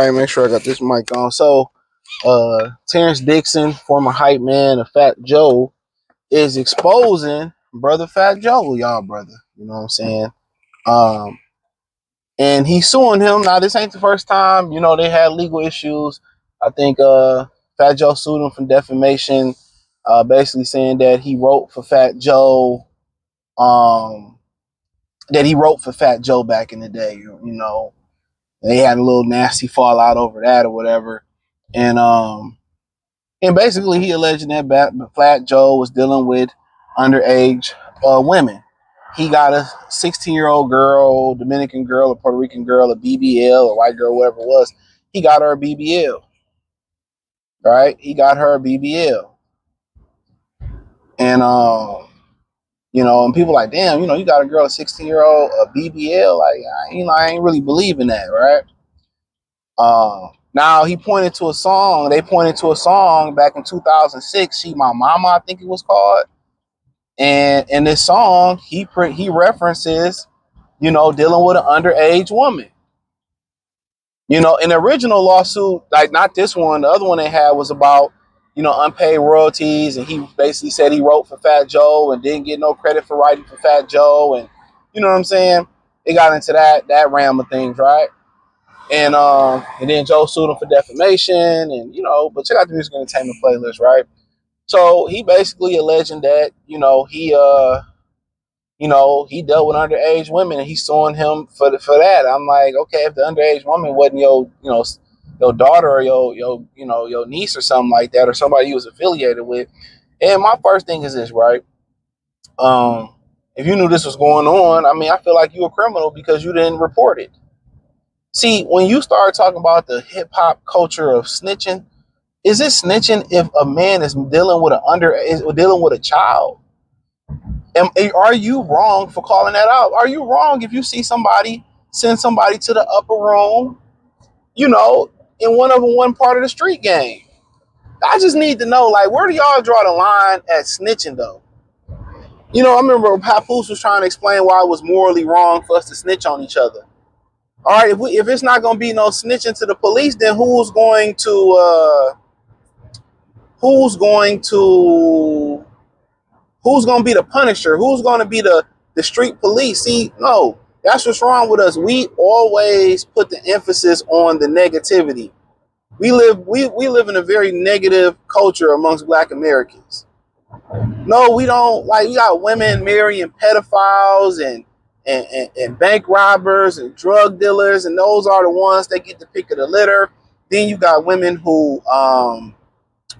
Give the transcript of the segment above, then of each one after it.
right, make sure I got this mic on. So, Terence Dixon, former hype man of Fat Joe, is exposing brother Fat Joe, y'all brother. You know what I'm saying? Um, and he's suing him. Now, this ain't the first time. You know, they had legal issues. I think Fat Joe sued him for defamation, basically saying that he wrote for Fat Joe. That he wrote for Fat Joe back in the day. You know, they had a little nasty fallout over that or whatever. And basically he alleged that Fat Joe was dealing with underage women. He got a 16-year-old girl, Dominican girl, a Puerto Rican girl, a BBL, a white girl, whatever it was. He got her a BBL, right? He got her a BBL. And, you know, and people like, damn, you know, you got a girl, a 16-year-old, a BBL. Like, I ain't really believing that, right? Now he pointed to a song. They pointed to a song back in 2006. She My Mama, I think it was called. And in this song, he references, you know, dealing with an underage woman. You know, in the original lawsuit, like not this one, the other one they had was about, you know, unpaid royalties, and he basically said he wrote for Fat Joe and didn't get no credit for writing for Fat Joe, and you know what I'm saying? They got into that realm of things, right? And then Joe sued him for defamation, and you know, but check out the music entertainment playlist, right? So he basically alleging that, you know, he dealt with underage women and he's suing him for that. I'm like, okay, if the underage woman wasn't your daughter or your niece or something like that, or somebody you was affiliated with. And my first thing is this, right? If you knew this was going on, I mean, I feel like you a criminal because you didn't report it. See, when you start talking about the hip hop culture of snitching, is it snitching if a man is dealing with dealing with a child? Are you wrong for calling that out? Are you wrong if you see somebody send somebody to the upper room, you know, in one part of the street game? I just need to know, like, where do y'all draw the line at snitching, though? You know, I remember Papoose was trying to explain why it was morally wrong for us to snitch on each other. All right, if it's not going to be no snitching to the police, then who's going to be the punisher? Who's going to be the street police? See, no, that's what's wrong with us. We always put the emphasis on the negativity. We live in a very negative culture amongst Black Americans. No, we don't. Like, we got women marrying pedophiles and bank robbers and drug dealers, and those are the ones that get the pick of the litter. Then you got women who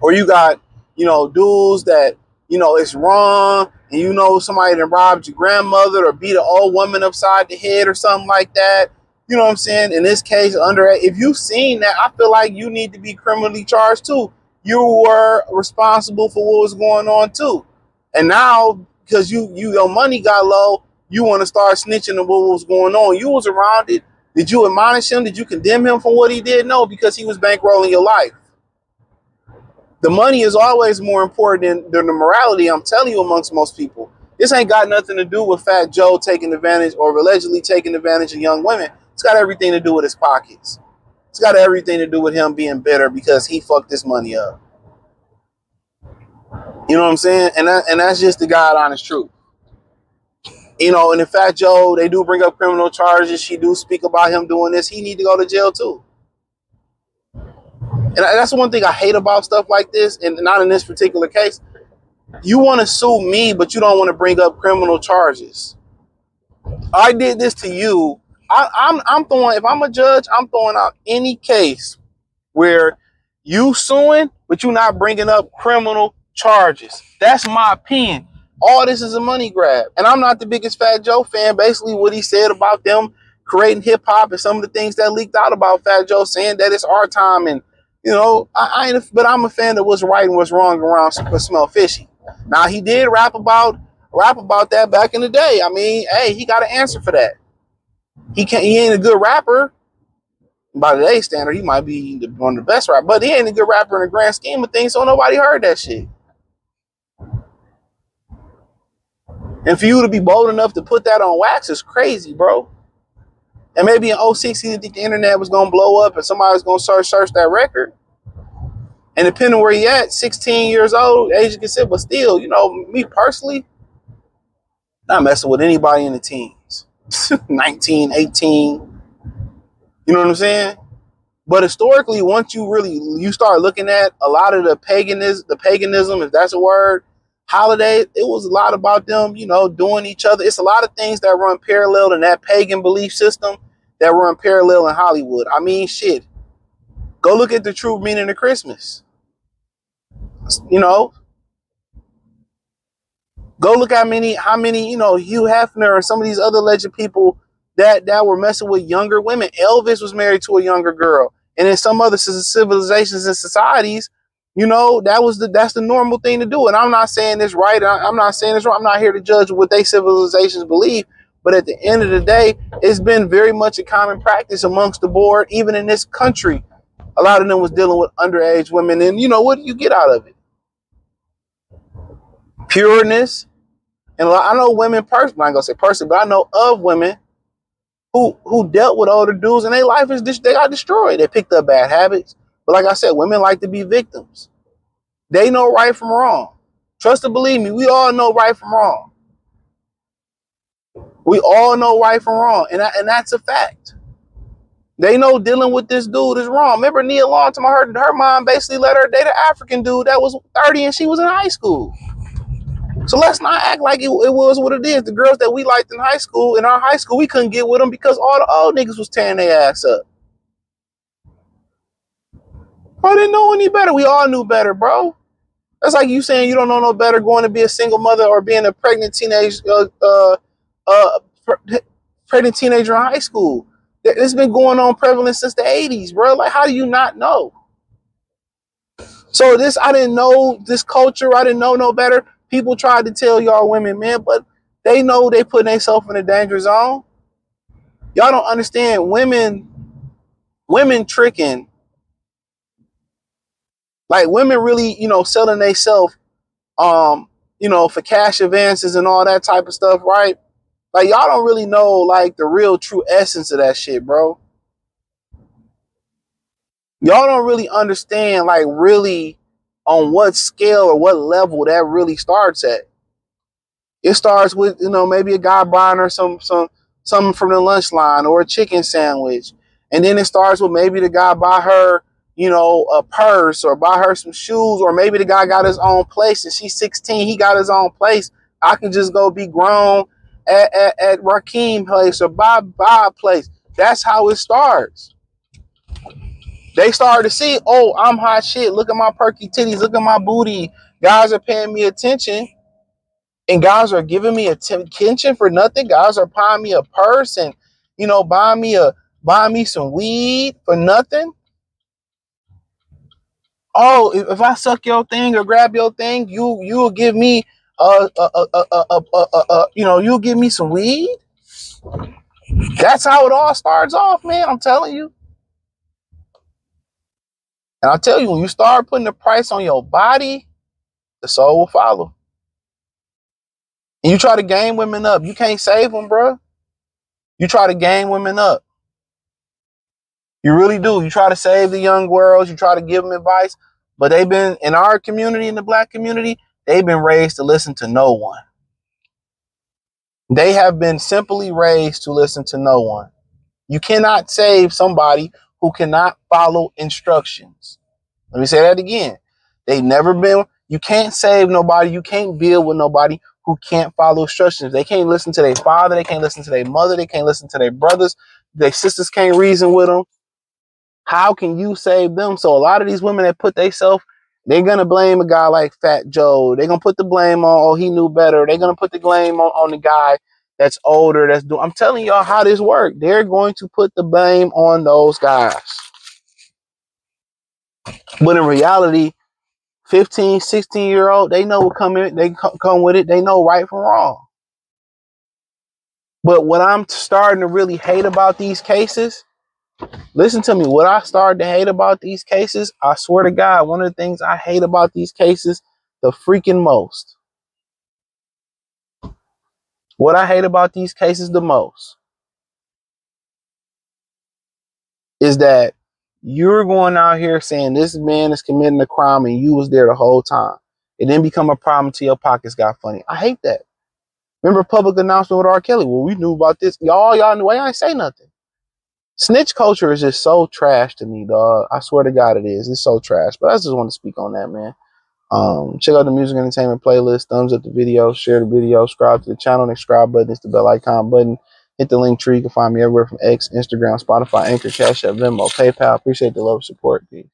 or you got, you know, dudes that, you know, it's wrong, and you know somebody that robbed your grandmother or beat an old woman upside the head or something like that. You know what I'm saying? In this case, if you've seen that, I feel like you need to be criminally charged too. You were responsible for what was going on too. And now, because your money got low, you want to start snitching on what was going on. You was around it. Did you admonish him? Did you condemn him for what he did? No, because he was bankrolling your life. The money is always more important than the morality, I'm telling you, amongst most people. This ain't got nothing to do with Fat Joe taking advantage or allegedly taking advantage of young women. It's got everything to do with his pockets. It's got everything to do with him being bitter because he fucked this money up. You know what I'm saying? And that's just the God honest truth. You know, and in Fat Joe, they do bring up criminal charges. She do speak about him doing this. He need to go to jail too. And that's one thing I hate about stuff like this, and not in this particular case. You want to sue me, but you don't want to bring up criminal charges. I did this to you. I'm throwing, if I'm a judge, I'm throwing out any case where you suing, but you're not bringing up criminal charges. That's my opinion. All this is a money grab. And I'm not the biggest Fat Joe fan. Basically, what he said about them creating hip hop and some of the things that leaked out about Fat Joe saying that it's our time. And, you know, but I'm a fan of what's right and what's wrong around smell fishy. Now, he did rap about that back in the day. I mean, hey, he got an answer for that. He ain't a good rapper. By today's standard, he might be one of the best rappers, but he ain't a good rapper in the grand scheme of things, so nobody heard that shit. And for you to be bold enough to put that on wax is crazy, bro. And maybe in '06 he didn't think the internet was gonna blow up and somebody was gonna search that record. And depending where he at, 16 years old, age of consent, but still, me personally, not messing with anybody in the teens. 19, 18, you know what I'm saying? But historically, once you start looking at a lot of the paganism, if that's a word, holidays, it was a lot about them, doing each other. It's a lot of things that run parallel in that pagan belief system that run parallel in Hollywood. I mean, shit. Go look at the true meaning of Christmas. You know, go look how many, Hugh Hefner and some of these other legend people that were messing with younger women. Elvis was married to a younger girl. And in some other civilizations and societies, that's the normal thing to do. And I'm not saying this right. I'm not saying this wrong. I'm not here to judge what they civilizations believe. But at the end of the day, it's been very much a common practice amongst the board, even in this country. A lot of them was dealing with underage women. And what do you get out of it? Pureness. And I know women personally, I'm not gonna say personally, but I know of women who dealt with older dudes and their life they got destroyed. They picked up bad habits. But like I said, women like to be victims. They know right from wrong. Trust and believe me, we all know right from wrong. We all know right from wrong. And that's a fact. They know dealing with this dude is wrong. Remember Nia Long, I heard her mom basically let her date an African dude that was 30 and she was in high school. So let's not act like it was what it is. The girls that we liked in our high school, we couldn't get with them because all the old niggas was tearing their ass up. I didn't know any better. We all knew better, bro. That's like you saying you don't know no better going to be a single mother or being a pregnant pregnant teenager in high school. It's been going on prevalent since the 80s, bro. Like, how do you not know? So I didn't know this culture. I didn't know no better. People tried to tell y'all women, man, but they know they putting themselves in a danger zone. Y'all don't understand women tricking. Like women really, selling themselves, for cash advances and all that type of stuff, right? Like y'all don't really know like the real true essence of that shit, bro. Y'all don't really understand like really on what scale or what level that really starts at. It starts with, maybe a guy buying her something from the lunch line or a chicken sandwich. And then it starts with maybe the guy buy her, a purse or buy her some shoes, or maybe the guy got his own place and she's 16, he got his own place. I can just go be grown at Rakeem place or Bob place. That's how it starts. They start to see, oh, I'm hot shit. Look at my perky titties. Look at my booty. Guys are paying me attention. And guys are giving me attention for nothing. Guys are buying me a purse and, buying me some weed for nothing. Oh, if I suck your thing or grab your thing, you'll give me you'll give me some weed. That's how it all starts off, man. I'm telling you. And I'll tell you, when you start putting the price on your body, the soul will follow. And you try to game women up, you can't save them, bro. You try to game women up. You really do. You try to save the young girls. You try to give them advice. But they've been, in our community, in the black community, they've been raised to listen to no one. They have been simply raised to listen to no one. You cannot save somebody who cannot follow instructions. Let me say that again. You can't save nobody. You can't build with nobody who can't follow instructions. They can't listen to their father. They can't listen to their mother. They can't listen to their brothers. Their sisters can't reason with them. How can you save them? So a lot of these women that put themselves, they're going to blame a guy like Fat Joe. They're going to put the blame on, oh, he knew better. They're going to put the blame on the guy that's older. I'm telling y'all how this works. They're going to put the blame on those guys. But in reality, 15, 16-year-old, they know what they come with it. They know right from wrong. But what I'm starting to really hate about these cases, listen to me, what I started to hate about these cases, I swear to God, one of the things I hate about these cases, the freaking most. What I hate about these cases the most is that you're going out here saying this man is committing a crime and you was there the whole time. It didn't become a problem till your pockets got funny. I hate that. Remember public announcement with R. Kelly? Well, we knew about this. Y'all knew. I ain't say nothing. Snitch culture is just so trash to me, dog. I swear to God it is. It's so trash. But I just want to speak on that, man. Check out the music entertainment playlist. Thumbs up the video. Share the video. Subscribe to the channel. The subscribe button. It's the bell icon button. Hit the link tree. You can find me everywhere from X, Instagram, Spotify, Anchor, Cash App, Venmo, PayPal. Appreciate the love and support. Peace.